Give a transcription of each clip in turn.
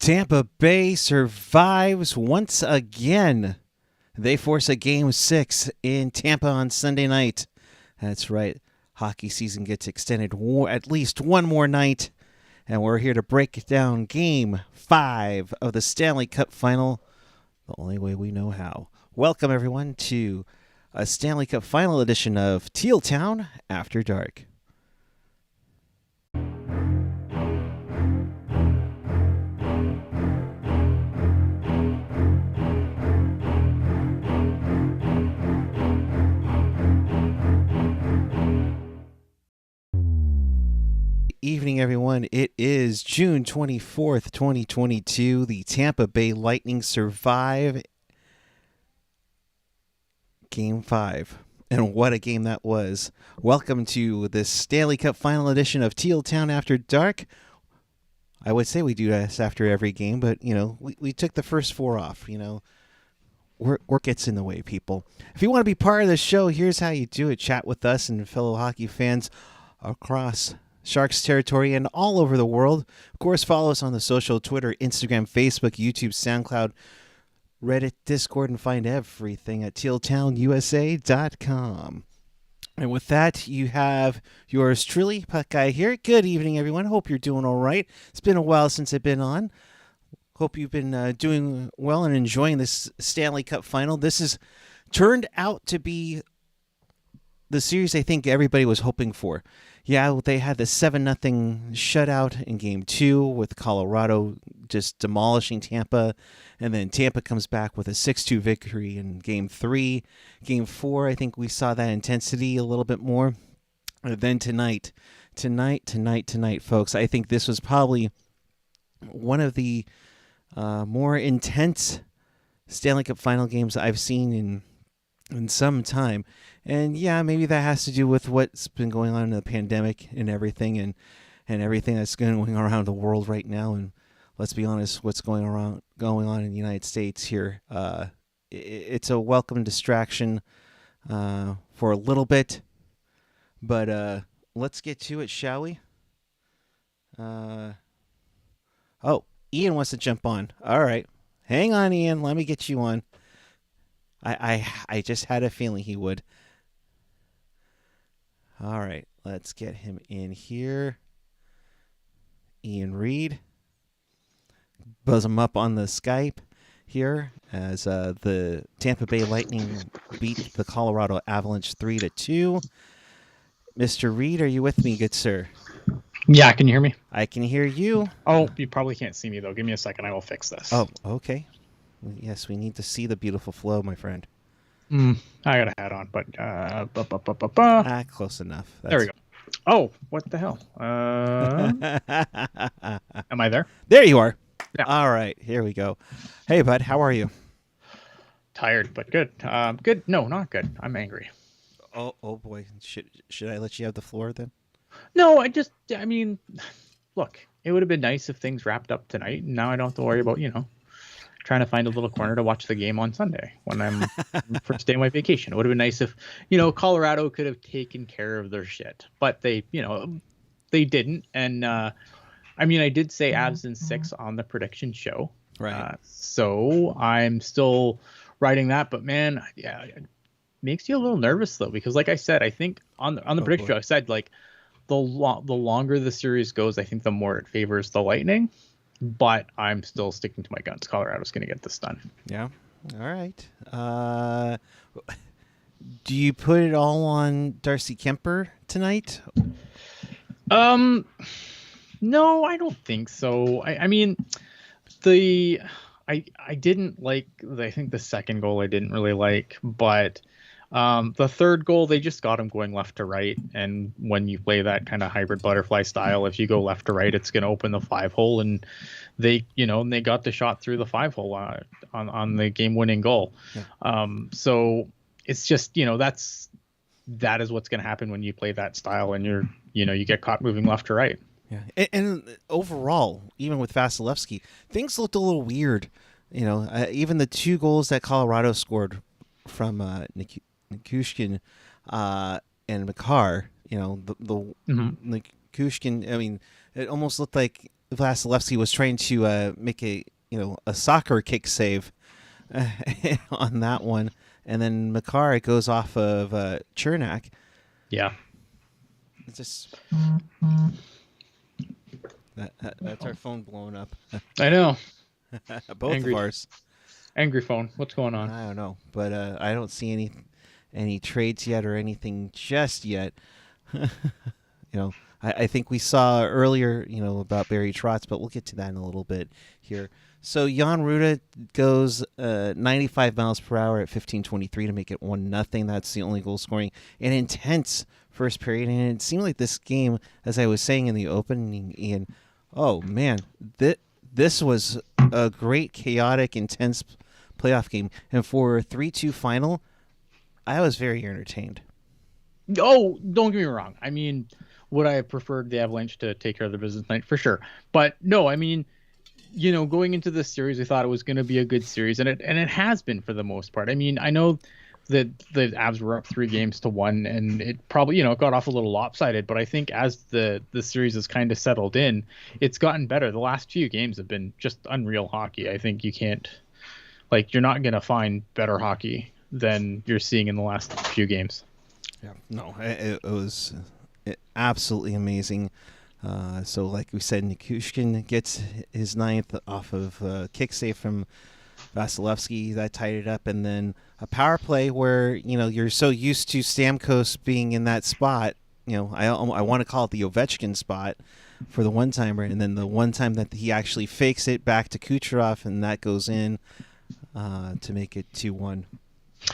Tampa Bay survives once again. They force a Game 6 in Tampa on Sunday night. That's right. Hockey season gets extended at least one more night. And we're here to break down Game 5 of the Stanley Cup Final the only way we know how. Welcome, everyone, to a Stanley Cup Final edition of Teal Town After Dark. Evening, everyone. It is June 24th, 2022. The Tampa Bay Lightning survive Game 5. And what a game that was. Welcome to this Stanley Cup Final edition of Teal Town After Dark. I would say we do this after every game, but, we took the first 4 off, Work gets in the way, people. If you want to be part of the show, here's how you do it. Chat with us and fellow hockey fans across Sharks territory and all over the world. Of course, follow us on the social, Twitter, Instagram, Facebook, YouTube, SoundCloud, Reddit, Discord, and find everything at tealtownusa.com. And with that, you have yours truly, Puck Guy here. Good evening, everyone. Hope you're doing all right. It's been a while since I've been on. Hope you've been doing well and enjoying this Stanley Cup Final. This has turned out to be the series I think everybody was hoping for. Yeah, they had the 7-0 shutout in Game 2 with Colorado just demolishing Tampa. And then Tampa comes back with a 6-2 victory in Game 3. Game 4, I think we saw that intensity a little bit more. And then tonight, folks, I think this was probably one of the more intense Stanley Cup Final games I've seen in some time. And yeah, maybe that has to do with what's been going on in the pandemic and everything and everything that's going around the world right now. And let's be honest, what's going on in the United States here. It's a welcome distraction for a little bit. But let's get to it, shall we? Oh, Ian wants to jump on. All right. Hang on, Ian. Let me get you on. I just had a feeling he would. All right, let's get him in here. Ian Reed. Buzz him up on the Skype here as the Tampa Bay Lightning beat the Colorado Avalanche 3-2. Mr. Reed, are you with me, good sir? Yeah, can you hear me? I can hear you. Oh, you probably can't see me, though. Give me a second. I will fix this. Oh, okay. Yes, we need to see the beautiful flow, my friend. I got a hat on, but close enough. There we go. Oh, what the hell? Am I there? There you are. Yeah. All right, here we go. Hey, bud, how are you? Tired, but good. Good. No, not good. I'm angry. Oh boy. Should I let you have the floor then? No, I mean, look, it would have been nice if things wrapped up tonight. And now I don't have to worry about, trying to find a little corner to watch the game on Sunday when I'm first day of my vacation. It would have been nice if, Colorado could have taken care of their shit, but they didn't. And, I did say Avs in 6 on the prediction show. Right. So I'm still writing that, but man, yeah, it makes you a little nervous though, because like I said, I think on the prediction show, I said like the longer the series goes, I think the more it favors the Lightning. But I'm still sticking to my guns. Colorado's going to get this done. Yeah. All right. Do you put it all on Darcy Kemper tonight? No, I don't think so. I didn't like. I think the second goal I didn't really like, but the third goal, they just got him going left to right. And when you play that kind of hybrid butterfly style, if you go left to right, it's going to open the 5-hole. And they got the shot through the 5-hole on the game winning goal. Yeah. So it's just, that is what's going to happen when you play that style and you get caught moving left to right. Yeah. And overall, even with Vasilevsky, things looked a little weird. Even the 2 goals that Colorado scored from Nikushkin and Makar, Nikushkin, it almost looked like Vasilevsky was trying to make a soccer kick save on that one, and then Makar goes off of Chernak. Yeah. It's just that's our phone blowing up. I know. Both Angry. of ours. Angry phone. What's going on? I don't know, but I don't see any trades yet or anything just yet. I think we saw earlier, about Barry Trotz, but we'll get to that in a little bit here. So Jan Ruda goes 95 miles per hour at 15:23 to make it 1-0. That's the only goal scoring. An intense first period, and it seemed like this game, as I was saying in the opening, Ian, oh man, this was a great, chaotic, intense playoff game. And for a 3-2 final, I was very entertained. Oh, don't get me wrong. I mean, would I have preferred the Avalanche to take care of their business tonight? For sure. But no, I mean, going into this series, we thought it was going to be a good series, and it has been for the most part. I mean, I know that the Avs were up 3-1, and it probably, it got off a little lopsided, but I think as the series has kind of settled in, it's gotten better. The last few games have been just unreal hockey. I think you're not going to find better hockey than you're seeing in the last few games. Yeah, no, it was absolutely amazing. So like we said, Nikushkin gets his 9th off of a kick save from Vasilevsky. That tied it up. And then a power play where, you're so used to Stamkos being in that spot. I want to call it the Ovechkin spot for the one-timer. And then the one time that he actually fakes it back to Kucherov, and that goes in to make it 2-1.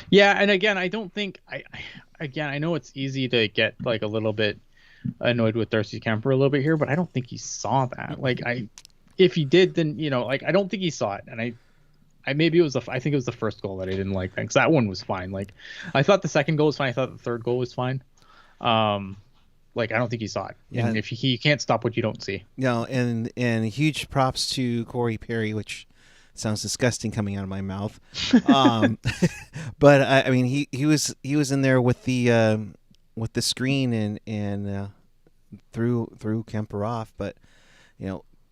Yeah, and again, I don't think I know it's easy to get like a little bit annoyed with Darcy Kemper a little bit here, but I don't think he saw that. If he did, then I don't think he saw it. And I think it was the first goal that I didn't like, because that one was fine. I thought the second goal was fine. I thought the third goal was fine. I don't think he saw it. Yeah. And if he can't stop what you don't see. No, and huge props to Corey Perry, which sounds disgusting coming out of my mouth. But I mean, he was in there with the screen and threw Kemper off. But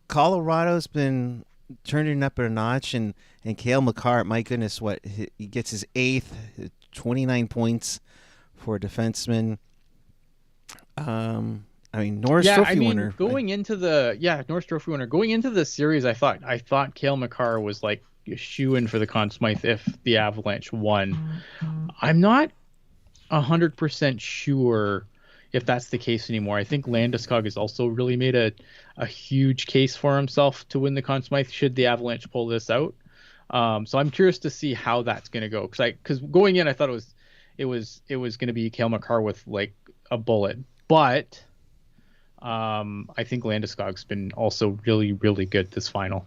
Colorado's been turning up a notch, and Cale Makar, my goodness, he gets his 8th, 29 points for a defenseman. Norris Trophy winner. Norris Trophy winner. Going into the series, I thought Cale Makar was like a shoo-in for the Conn Smythe if the Avalanche won. I'm not 100% sure if that's the case anymore. I think Landeskog has also really made a huge case for himself to win the Conn Smythe should the Avalanche pull this out. So I'm curious to see how that's going to go, because going in I thought it was going to be Cale Makar with like a bullet, but I think Landeskog's been also really, really good this final.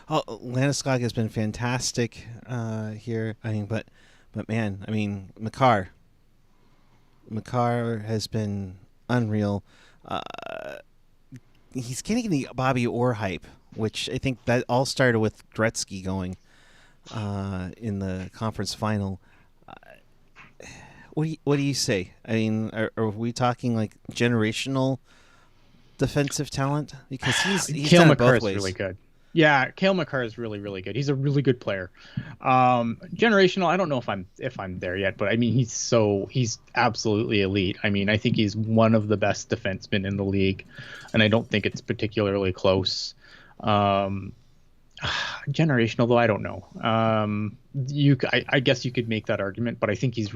Oh, Landeskog has been fantastic here. But man, Makar has been unreal. He's getting the Bobby Orr hype, which I think that all started with Gretzky going in the conference final. What do you say? Are we talking like generational defensive talent? Because he's Cale done it Makar both is ways. really good. Yeah, Cale Makar is really, really good. He's a really good player. Generational, I don't know if I'm there yet, but he's absolutely elite. I think he's one of the best defensemen in the league, and I don't think it's particularly close. Generational, though, I don't know. I guess you could make that argument, but I think he's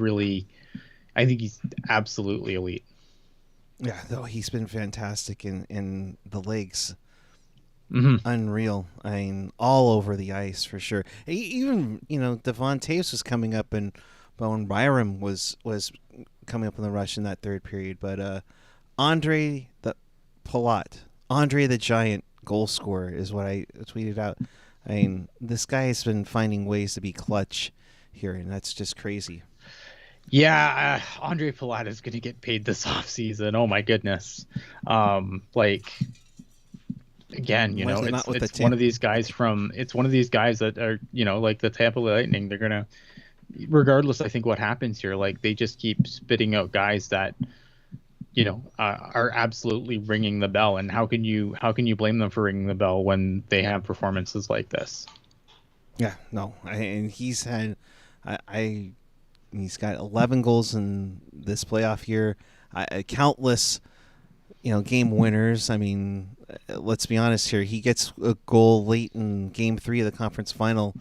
absolutely elite. Yeah, though he's been fantastic in the leagues. Mm-hmm. Unreal. All over the ice for sure. Even Devon Taves was coming up, and Bowen Byram was coming up in the rush in that third period. But Andre the Giant goal scorer is what I tweeted out. This guy has been finding ways to be clutch here, and that's just crazy. Yeah, Andre Palat is going to get paid this offseason. Oh my goodness. Again, it's one of these guys that are, like the Tampa Bay Lightning. They're going to, regardless, I think what happens here, like they just keep spitting out guys that are absolutely ringing the bell. And how can you blame them for ringing the bell when they have performances like this? Yeah, no, and he's had, he's got 11 goals in this playoff year, countless, game winners. I mean, let's be honest here. He gets a goal late in Game 3 of the conference final,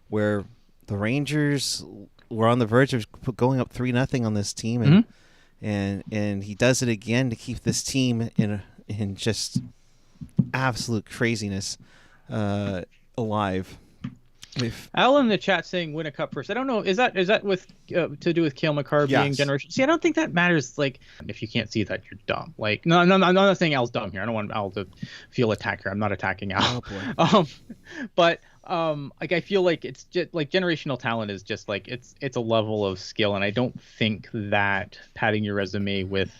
where the Rangers were on the verge of going up 3-0 on this team, and and he does it again to keep this team in just absolute craziness alive. Al in the chat saying win a cup first. I don't know. Is that with to do with Cale Makar being generational? See, I don't think that matters. Like, if you can't see that, you're dumb. Like, no, I'm not saying Al's dumb here. I don't want Al to feel attacked here. I'm not attacking Al. Oh, boy. But like, I feel like it's just like generational talent is just like it's a level of skill, and I don't think that padding your resume with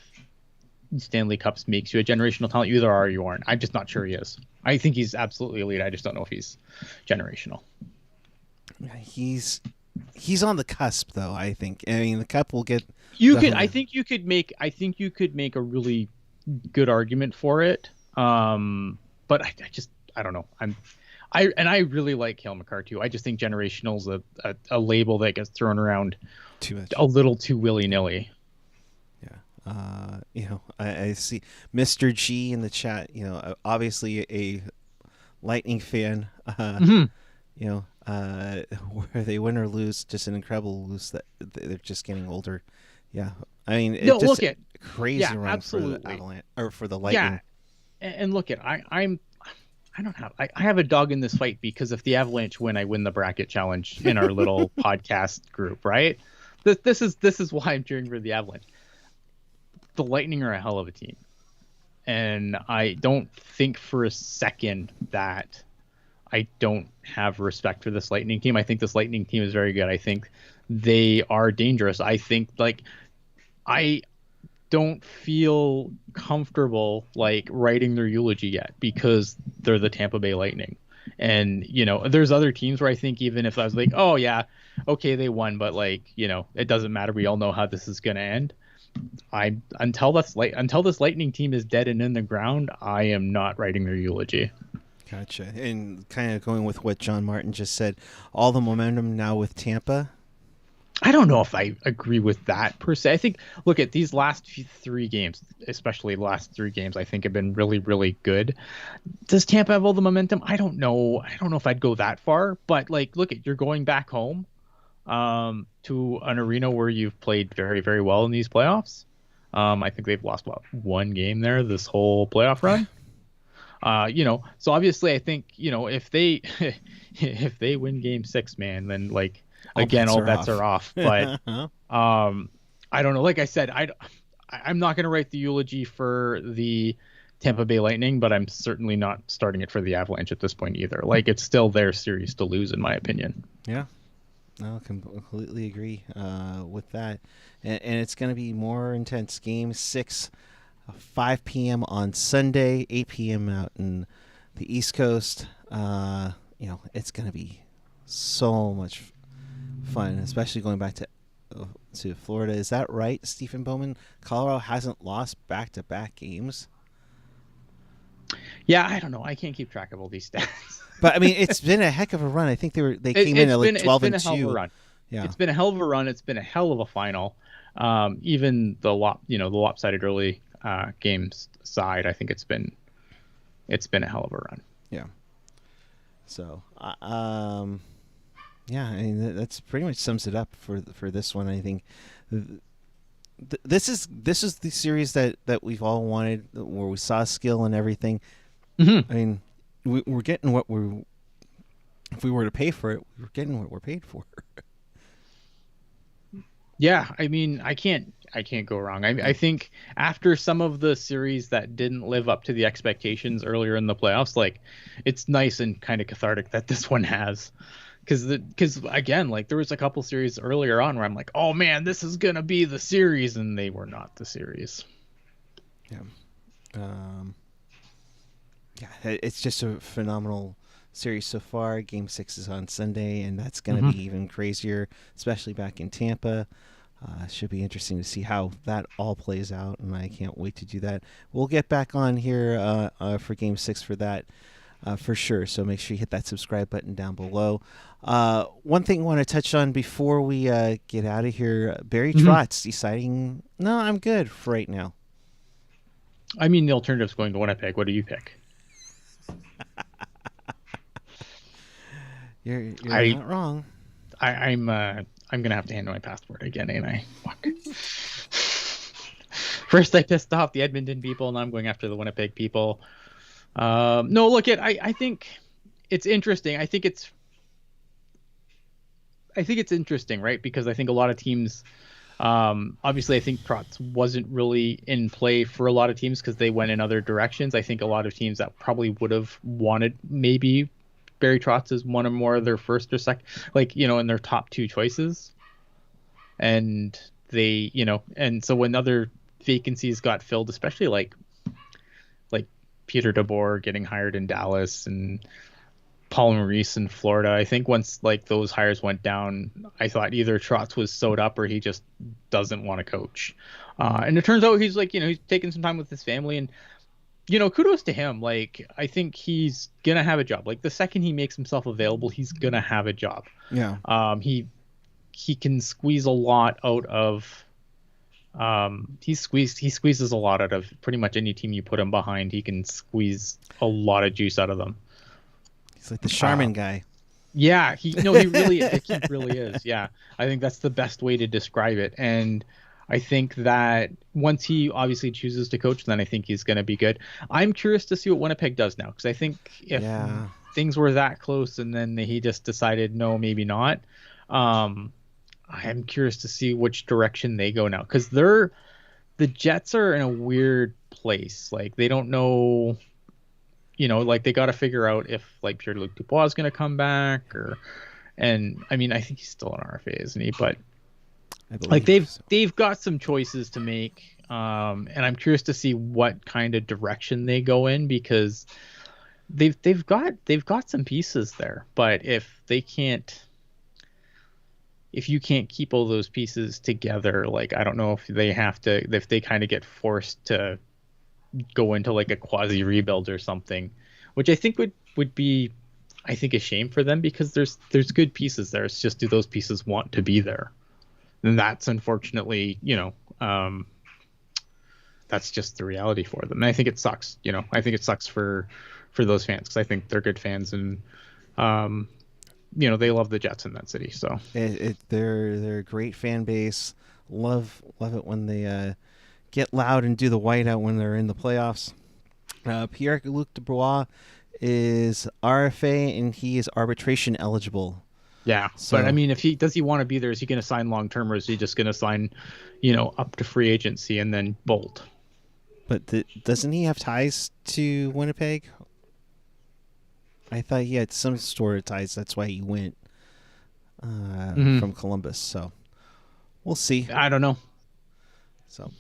Stanley Cups makes you a generational talent. You either are or you aren't. I'm just not sure he is. I think he's absolutely elite. I just don't know if he's generational. He's on the cusp, though. I think. I mean, the cup will get. I think you could make a really good argument for it. But I don't know. I really like Cale Makar too. I just think generational's a label that gets thrown around too much, a little too willy-nilly. Yeah. I see Mr. G in the chat. Obviously a Lightning fan. Where they win or lose, just an incredible lose that they're just getting older. Yeah, I mean, it's just crazy run absolutely. For the Avalanche or for the Lightning. Yeah, and look at I have a dog in this fight because if the Avalanche win, I win the bracket challenge in our little podcast group, right? This is why I'm cheering for the Avalanche. The Lightning are a hell of a team, and I don't think for a second that I don't have respect for this Lightning team. I think this Lightning team is very good. I think they are dangerous. I think I don't feel comfortable like writing their eulogy yet because they're the Tampa Bay Lightning. And, there's other teams where I think even if I was like, oh yeah, okay, they won, but it doesn't matter. We all know how this is going to end. Until this Lightning team is dead and in the ground, I am not writing their eulogy. Gotcha. And kind of going with what John Martin just said, all the momentum now with Tampa. I don't know if I agree with that per se. I think, look at these last 3 games, especially the last 3 games, I think have been really, really good. Does Tampa have all the momentum? I don't know. I don't know if I'd go that far, but look at, you're going back home to an arena where you've played very, very well in these playoffs. I think they've lost 1 game there this whole playoff run. So obviously I think, if they win Game 6, man, then all bets are off. But I don't know. Like I said, I'm not going to write the eulogy for the Tampa Bay Lightning, but I'm certainly not starting it for the Avalanche at this point either. It's still their series to lose, in my opinion. Yeah. No, completely agree with that. And it's going to be more intense. Game 6, 5 p.m. on Sunday, 8 p.m. out in the East Coast. It's going to be so much fun, especially going back to Florida. Is that right, Stephen Bowman? Colorado hasn't lost back-to-back games. Yeah, I don't know. I can't keep track of all these stats. But I mean, it's been a heck of a run. I think they came in at 12-2. It's been a hell of a run. Yeah, it's been a hell of a run. It's been a hell of a final. Even the lopsided early games side, I think it's been a hell of a run. Yeah. So, yeah, I mean that's pretty much sums it up for this one. I think this is the series that we've all wanted, where we saw skill and everything. Mm-hmm. I mean, we're getting what if we were to pay for it, we're getting what we're paid for. Yeah, I mean, I can't go wrong. I think after some of the series that didn't live up to the expectations earlier in the playoffs, it's nice and kind of cathartic that this one has. Because again, there was a couple series earlier on where I'm like, oh man, this is gonna be the series, and they were not the series. Yeah, it's just a phenomenal series so far. Game 6 is on Sunday, and that's gonna be even crazier, especially back in Tampa. Should be interesting to see how that all plays out, and I can't wait to do that. We'll get back on here for Game 6 for that for sure, so make sure you hit that subscribe button down below. One thing I want to touch on before we get out of here, Barry Trotz deciding, no, I'm good for right now. I mean, the alternative's going to Winnipeg. What do you pick? You're not wrong. I'm gonna have to hand my passport again, ain't I? Fuck. First, I pissed off the Edmonton people, and now I'm going after the Winnipeg people. No, look, I think it's interesting. I think it's interesting, right? Because I think a lot of teams, obviously, I think Trotz wasn't really in play for a lot of teams because they went in other directions. I think a lot of teams that probably would have wanted maybe Barry Trotz as one or more of their first or second, in their top two choices. And they, and so when other vacancies got filled, especially like Peter DeBoer getting hired in Dallas and Paul Maurice in Florida, I think once those hires went down, I thought either Trotz was sewed up or he just doesn't want to coach. And it turns out he's he's taking some time with his family, and kudos to him. I think he's gonna have a job. The second he makes himself available, he's gonna have a job. Yeah. He can squeeze a lot out of. He squeezes a lot out of pretty much any team you put him behind. He can squeeze a lot of juice out of them. He's like the Charmin guy. Yeah, he really is. Yeah, I think that's the best way to describe it. And I think that once he obviously chooses to coach, then I think he's going to be good. I'm curious to see what Winnipeg does now, because I think if things were that close and then he just decided no, maybe not, I'm curious to see which direction they go now, because the Jets are in a weird place. They don't know, they got to figure out if Pierre-Luc Dubois is going to come back, and I mean, I think he's still an RFA, isn't he? But they've got some choices to make, and I'm curious to see what kind of direction they go in, because they've got some pieces there. But if you can't keep all those pieces together, I don't know if they kind of get forced to go into a quasi rebuild or something, which I think would be, I think, a shame for them, because there's good pieces there. It's just, do those pieces want to be there? And that's unfortunately, that's just the reality for them. And I think it sucks. I think it sucks for those fans, because I think they're good fans, and they love the Jets in that city. So they're a great fan base. Love it when they get loud and do the whiteout when they're in the playoffs. Pierre-Luc Dubois is RFA, and he is arbitration eligible. Yeah, so, but I mean, does he want to be there? Is he going to sign long term, or is he just going to sign, up to free agency and then bolt? But doesn't he have ties to Winnipeg? I thought he had some sort of ties. That's why he went from Columbus. So we'll see. I don't know. So.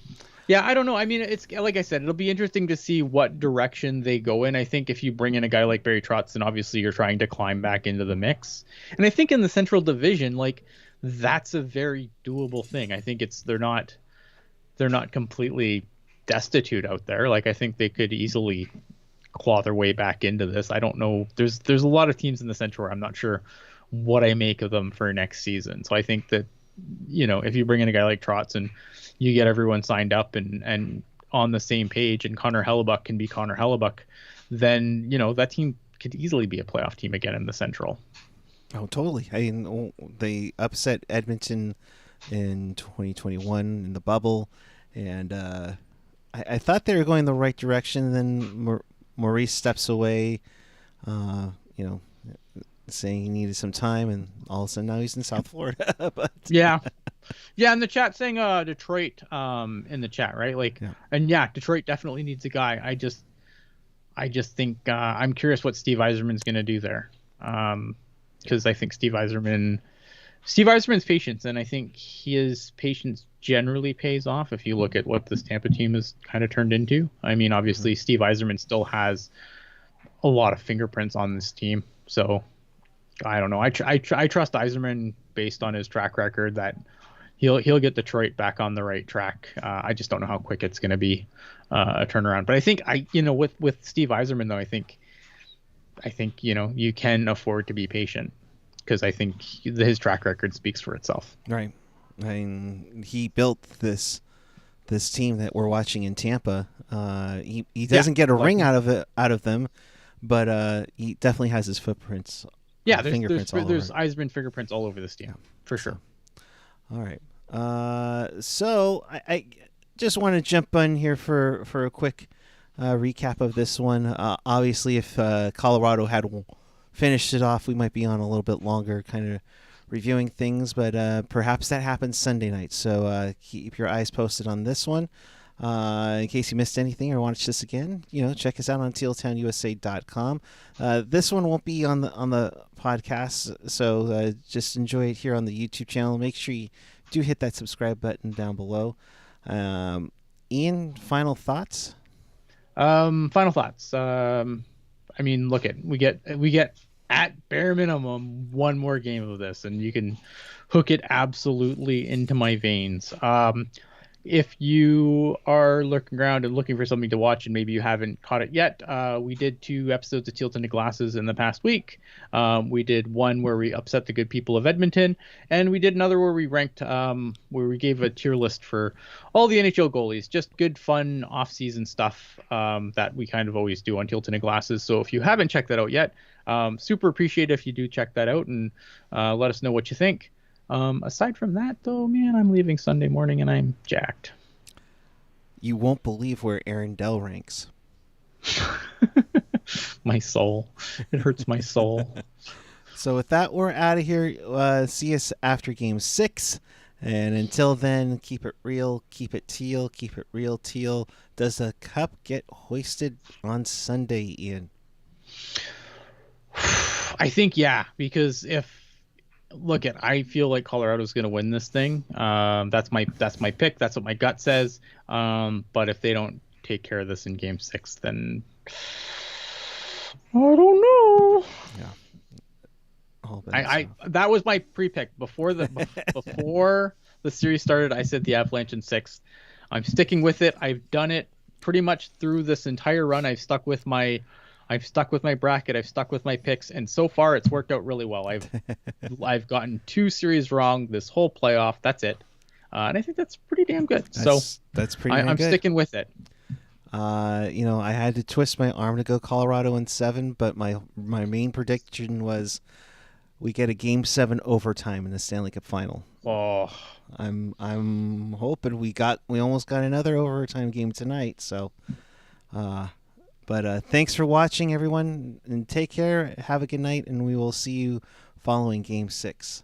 Yeah, I don't know. I mean, it's like I said, it'll be interesting to see what direction they go in. I think if you bring in a guy like Barry Trotz, then obviously you're trying to climb back into the mix. And I think in the Central Division, that's a very doable thing. I think they're not completely destitute out there. I think they could easily claw their way back into this. I don't know. There's a lot of teams in the Central where I'm not sure what I make of them for next season. So I think that, if you bring in a guy like Trotz and you get everyone signed up and on the same page, and Connor Hellebuck can be Connor Hellebuck, then, that team could easily be a playoff team again in the Central. Oh, totally. I mean, they upset Edmonton in 2021 in the bubble, and I thought they were going the right direction. Then Maurice steps away, saying he needed some time, and all of a sudden now he's in South Florida. But yeah, in the chat saying Detroit in the chat, right? And Detroit definitely needs a guy. I just think I'm curious what Steve Yzerman's going to do there, because I think Steve Yzerman's patience, and I think his patience generally pays off if you look at what this Tampa team has kind of turned into. I mean, obviously Steve Yzerman still has a lot of fingerprints on this team, so I don't know. I trust Yzerman based on his track record that he'll get Detroit back on the right track. I just don't know how quick it's going to be a turnaround. But I think with Steve Yzerman though, I think you can afford to be patient because I think his track record speaks for itself. Right. I mean, he built this team that we're watching in Tampa. He doesn't get a ring out of them, but he definitely has his footprints. Yeah, there's Yzerman fingerprints all over this team for sure. All right. So I just want to jump on here for a quick recap of this one. Obviously, if Colorado had finished it off, we might be on a little bit longer, kind of reviewing things, but perhaps that happens Sunday night. So keep your eyes posted on this one. In case you missed anything or watch this again, check us out on tealtownusa.com. This one won't be on the podcast, so just enjoy it here on the YouTube channel. Make sure you do hit that subscribe button down below. Ian, final thoughts? Final thoughts. I mean, we get at bare minimum one more game of this, and you can hook it absolutely into my veins. If you are looking around and looking for something to watch and maybe you haven't caught it yet, we did 2 episodes of Teal Tinted Glasses in the past week. We did one where we upset the good people of Edmonton, and we did another where we ranked, where we gave a tier list for all the NHL goalies. Just good, fun, off-season stuff that we kind of always do on Teal Tinted Glasses. So if you haven't checked that out yet, super appreciate if you do check that out and let us know what you think. Aside from that, though, man, I'm leaving Sunday morning and I'm jacked. You won't believe where Aaron Dell ranks. My soul. It hurts my soul. So with that, we're out of here. See us after Game 6. And until then, keep it real, keep it teal, keep it real teal. Does the cup get hoisted on Sunday, Ian? I think, yeah, because I feel like Colorado's going to win this thing. That's my pick. That's what my gut says. But if they don't take care of this in Game 6, then I don't know. Yeah. That was my pre-pick before before the series started. I said the Avalanche in 6. I'm sticking with it. I've done it pretty much through this entire run. I've stuck with my bracket. I've stuck with my picks, and so far it's worked out really well. I've gotten 2 series wrong this whole playoff. That's it, and I think that's pretty damn good. That's pretty. I'm good. Sticking with it. I had to twist my arm to go Colorado in 7, but my main prediction was we get a Game 7 overtime in the Stanley Cup Final. Oh, I'm hoping we almost got another overtime game tonight. So. But thanks for watching, everyone, and take care. Have a good night, and we will see you following Game 6.